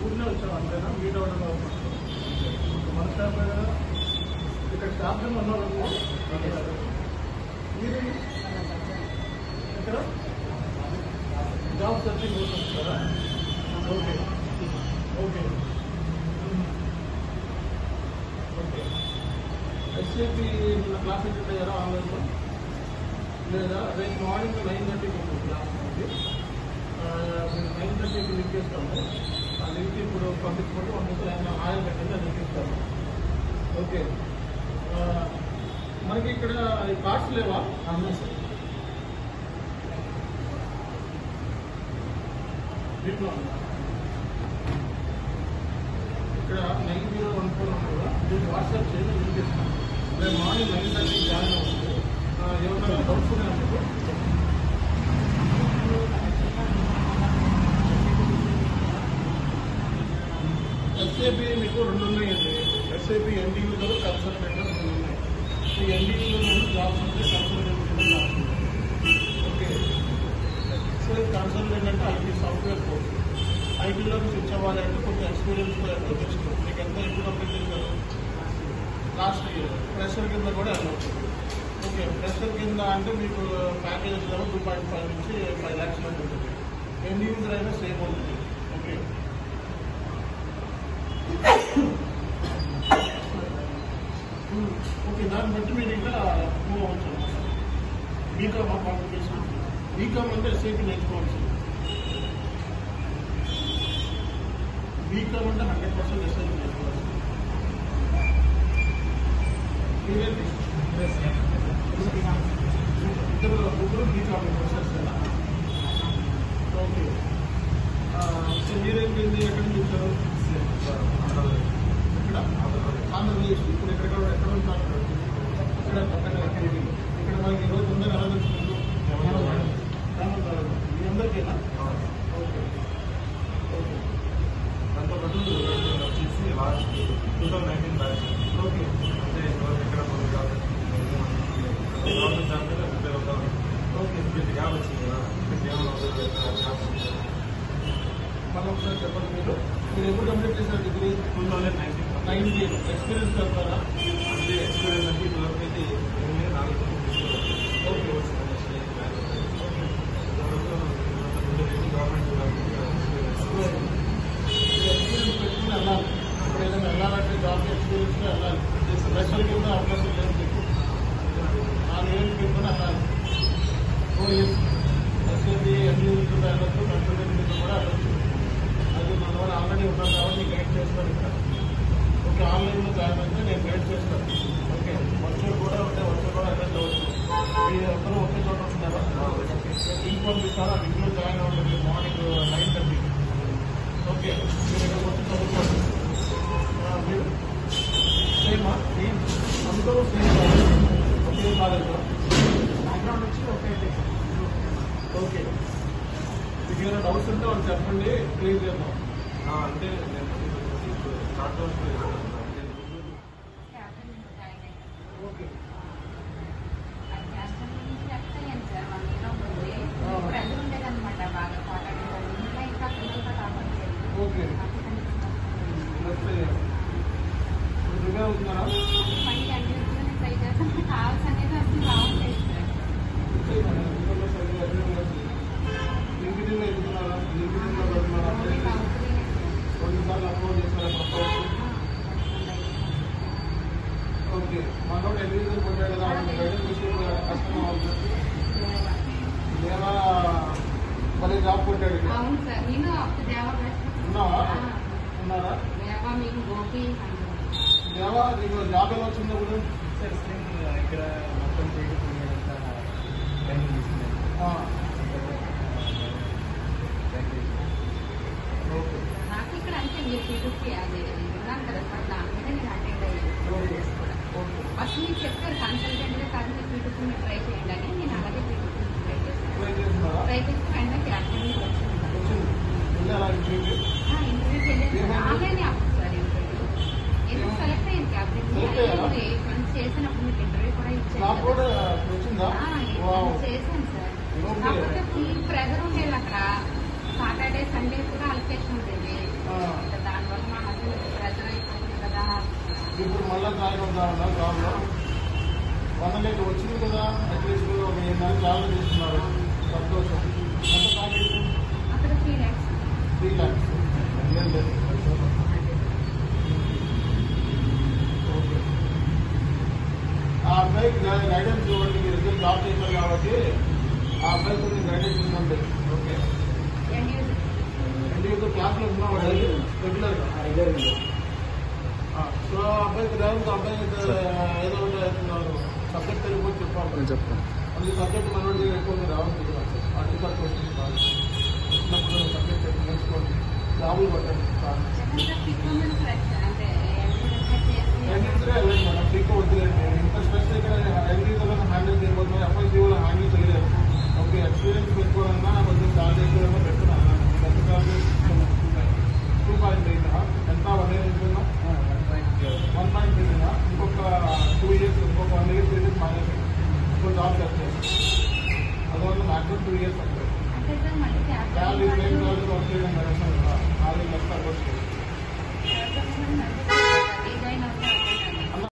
ఊళ్ళో వచ్చాం అంతేనా మీట్ అవ్వడం మన స్టాఫ్ కదా ఇక్కడ స్టాఫ్ ఉన్నారు మీరు ఇక్కడ జాబ్ సర్చింగ్ కోసం వస్తారా okay okay okay SAP class attend అయ్యారా ఆన్లైన్లో లేదా రేపు మార్నింగ్ 9:30కి ఉంటుంది క్లాస్ ఉంది 9:30కి లింక్ చేస్తాము ఆ లింక్ ఇప్పుడు పంపించుకుంటూ ఆయన పెట్టండి అది లింక్ ఇస్తాము ఓకే మనకి ఇక్కడ కార్డ్స్ లేవా అవునా సార్ దీంట్లో ఇక్కడ 9014 కూడా మీరు వాట్సాప్ చేసి లింక్ ఇస్తాం రేపు మార్నింగ్ 9:30కి జాయిన్ అవుతుంది ఏమన్నా డౌట్స్ ఉన్నాయా మీకు ఎస్ఏపీ మీకు 2 ఉన్నాయండి ఎస్ఏపీ ఎన్డీయూలో కన్సల్టెంట్ 2 ఉన్నాయి ఈ ఎన్డీయూలో జాబ్స్ ఉంటే కన్సల్టెంట్ ఓకే సో కన్సల్టెంట్ అంటే ఐటీ సాఫ్ట్వేర్ కోర్స్ ఐటీలో స్విచ్ అవ్వాలంటే కొంచెం ఎక్స్పీరియన్స్ బెస్ట్ మీకు ఎంత ఎక్కువ కంప్లీట్ చేశారు లాస్ట్ ఇయర్ ప్రెషర్ కింద కూడా వెళ్ళవచ్చు ఓకే ప్రెషర్ కింద అంటే మీకు ప్యాకేజెస్ లెవెల్ 2.5 నుంచి 5 lakhs వరకు ఉంటుంది ఎన్ని యూజర్ అయినా సేమ్ ఉంటుంది ఓకే ఓకే దాన్ని బట్టి మీరు ఇంకా మూవ్ అవ్వచ్చు బీకామ్ క్వాలిఫికేషన్ బీకామ్ అంటే ఎస్ఐపీ నేర్చుకోవచ్చు బీకామ్ అంటే 100% ఎస్ఐపీ నేర్చుకోవచ్చు మీరేంటి ముగ్గురు బీకామ్ చేస్తారా ఓకే సో మీరేంటి ఎక్కడి నుంచి వచ్చారు ఇక్కడ ఆంధ్రప్రదేశ్ ఇప్పుడు ఎక్కడ ఉంటారు ఇక్కడ పక్కన ఇక్కడ మనకి ఈరోజు ఉందని ఎలా తెలుసుకుంటూ మీ అందరికీనా ఓకే ఓకే దాంతో పాటు వచ్చేసి లాస్ట్ 2019 బ్యాచ్ ఓకే అంటే ఎక్కడ గవర్నమెంట్ జాబ్ మీద ప్రిపేర్ అవుతాం ఓకే ఇప్పుడు జాబ్ వచ్చింది కదా జాబ్ మళ్ళీ ఒకసారి చెప్పండి మీరు ఎప్పుడు కంప్లీట్ చేశారు డిగ్రీ 2019 ఎక్స్పీరియన్స్ చెప్తారా అంటే ఎక్స్పీరియన్స్ అంటే ఇప్పటివరకు అయితే 4 ఓకే ఎక్స్పీరియన్స్ పెట్టుకుని వెళ్ళాలి ఇప్పుడు ఏదైనా వెళ్ళాలంటే జాబ్ ఎక్స్పీరియన్స్ వెళ్ళాలి స్పెషల్ కింద అవకాశం లేదు మీకు 4 ఏళ్ళు పెట్టుకుని వెళ్ళాలి 4 years ఎస్ఏపీ ఎన్ని కింద వెళ్ళొచ్చు కన్సల్టెంట్ కింద కూడా వెళ్ళొచ్చు అది మన వాళ్ళు ఆల్రెడీ ఉన్నారు కాబట్టి నేను గైడ్ చేస్తాను ఇక్కడ ఓకే ఆన్లైన్లో జాయిన్ అయితే నేను గైడ్ చేస్తాను ఓకే వర్చువల్ కూడా ఉంటే వర్చువల్ కూడా అటెండ్ అవ్వచ్చు మీరు అందరూ ఒకే చోట ఉంటున్నారా లింక్ పంపిస్తారా లింక్లో జాయిన్ అవ్వండి మార్నింగ్ 9:30 ఓకే మీరు ఇక్కడ వచ్చి చదువుకోండి మీరు సేమా అందరూ సేమ్ ఒకే కాలేజ్లో బ్యాక్గ్రౌండ్ వచ్చి ఒకే ఓకే మీకు ఏమైనా డౌట్స్ ఉంటే వాళ్ళు చెప్పండి క్లియర్ చేద్దాం అంటే నేను స్టార్ట్ ఓకే ఓకే ప్రిపేర్ అవుతున్నారా లింక్డ్ఇన్ ఎదుగుతున్నారా లింక్డ్ఇన్లో పెడుతున్నారా కొన్నిసార్లు అప్లోడ్ చేస్తారా ప్రొఫైల్స్ ఓకే మనోడు ఎగ్రీజర్ కొట్టాడు కదా గైడెన్స్ విషయం కష్టం అవుతుంది దేవా మళ్ళీ జాబ్ కొట్టాడు ఉన్నావా ఉన్నారా దేవా నీకు జాబ్ ఎలా వచ్చిందో కూడా ఇక్కడ మొత్తం ట్రైనింగ్ తీసుకున్నాను ఓకే నాకు ఇక్కడ అంటే మీరు పీటుకి అది అంటారు సార్ దాని మీద నేను అటెండ్ అయ్యాను ఫస్ట్ మీరు చెప్పారు కన్సల్టెంట్ గా కాదు మీరు పీటుకి మీరు ట్రై చేయండి అని నేను అలాగే పీటుకి ట్రై చేస్తాను ట్రై చేసి వెంటనే అటెండ్ వచ్చింది ఇంటర్వ్యూకి వెళ్ళేది ఆన్లైన్ అప్పుడు సార్ ఇంటర్వ్యూ ఎందుకు సెలెక్ట్ అయ్యింది క్యాబినెట్ మనం చేసినప్పుడు మీకు ఇంటర్వ్యూ కూడా ఇచ్చాను చేశాను సార్ కాకపోతే ఫుల్ ప్రెజర్ ఉండేది అక్కడ సాటర్డే సండే కూడా అలొకేషన్ ఉండేది ఇంకా దానివల్ల మా హస్బెండ్ ప్రెజర్ అయిపోతుంది కదా. ఇప్పుడు మళ్ళీ జాయిన్ అవుతామన్నా జాబ్లో 1 lakh వచ్చింది కదా, అట్లీస్ట్ ఒక 7 నెలలు జాబ్ చేస్తున్నారు, సంతోషం. ఎంత ప్యాకేజ్? అక్కడ 3 lakhs. 3 lakhs. ఓకే. ఆ అబ్బాయికి గైడెన్స్ ఇవ్వండి, మీరు ఇద్దరు జాబ్ చేశారు కాబట్టి ఆ అబ్బాయి కొంచెం గైడెన్స్ ఇవ్వండి. ఓకే. ఎందుకు క్లాస్లో ఉన్నాడు రెగ్యులర్గా. సో అబ్బాయికి డ్రైవింగ్ అబ్బాయి ఏదో సబ్జెక్ట్ తెలియకపోతే చెప్పాలి. చెప్తాను. అందుకే సబ్జెక్ట్ మనోడి ఎక్కువ రావాలి. ఆర్టికల్ క్వశ్చన్స్ కాదు, వచ్చినప్పుడు సబ్జెక్ట్ నేర్చుకోండి, జాబులు పట్టండి. ఎంట్రీస్గా వెళ్ళండి మేడం, ఫ్రీగా వద్దులేండి. ఇంత స్ట్రెస్ ఇక్కడ ఎంట్రీస్లో హ్యాండిల్ చేయబోతున్నారు, ఎఫ్ఐసీలో హ్యాండిల్ చేయలేదు. ఓకే, ఎక్స్పీరియన్స్ పెట్టుకోవాలన్నా కొంచెం చాలా ఎక్కువ పెట్టుకున్నాను. 2.8 ఎంత 1 year ఉంటుందా? 1.8 ఇంకొక 2 years, ఇంకొక 1 year 2 years మానేసి ఇంకో జాబ్ చేస్తాను. అందువల్ల మాక్సిమం 2 years పడుతుంది. చాలా వర్క్ చేయడం 4 లక్షలు